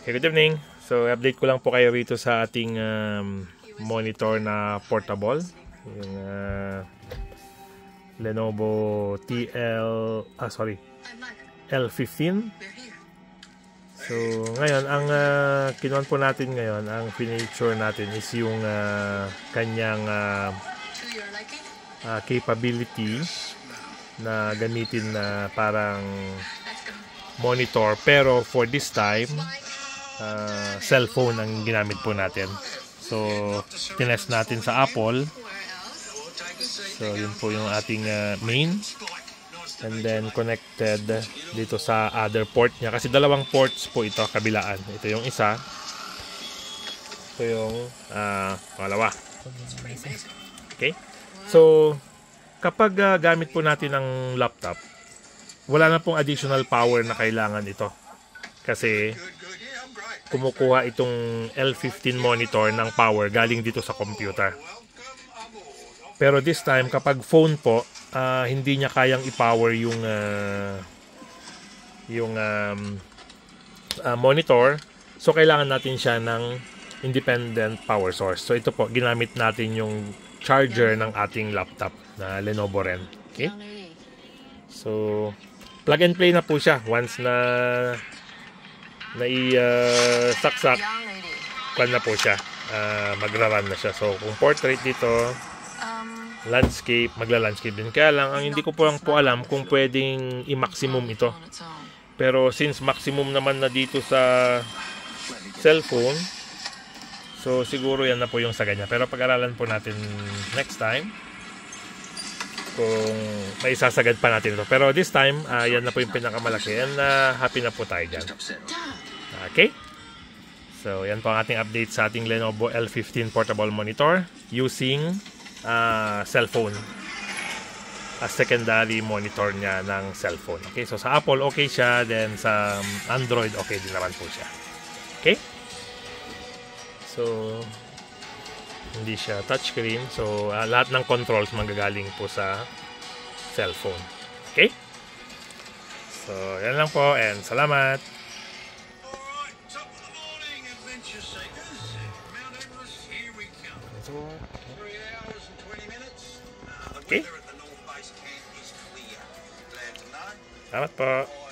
Okay, good evening. So, update ko lang po kayo rito sa ating monitor na portable. Yung Lenovo L15. So, ngayon, ang kinuha po natin ngayon, ang feature natin is yung kanyang capability na gamitin na parang monitor. Pero for this time, cellphone ang ginamit po natin. So, tinest natin sa Apple. So, yun po yung ating main. And then, connected dito sa other port niya. Kasi dalawang ports po ito, kabilaan. Ito yung isa. Ito yung pangalawa. Okay? So, kapag gamit po natin ang laptop, wala na pong additional power na kailangan ito. Kasi, kumukuha itong L15 monitor ng power galing dito sa computer. Pero this time, kapag phone po, hindi niya kayang i-power yung monitor. So, kailangan natin siya ng independent power source. So, ito po, ginamit natin yung charger ng ating laptop na Lenovo Ren. Okay? So, plug and play na po siya. Once na saksak, pan na po siya. Magra-run na siya. So, kung portrait dito, landscape, magla-landscape din. Kaya lang, ang hindi ko po lang po alam kung pwedeng i-maximum ito. Pero since maximum naman na dito sa cellphone, so siguro yan na po yung sa ganyan. Pero pag-aralan po natin next time kung may sasagad pa natin ito. Pero this time, yan na po yung pinakamalaki. And happy na po tayo dyan. Okay? So, yan po ang ating update sa ating Lenovo L15 portable monitor using cellphone as secondary monitor niya ng cellphone. Okay? So, sa Apple, okay siya. Then, sa Android, okay din naman po siya. Okay? So, hindi siya touchscreen. So, lahat ng controls manggagaling po sa cellphone. Okay? So, yan lang po. And salamat! Okay? Salamat po!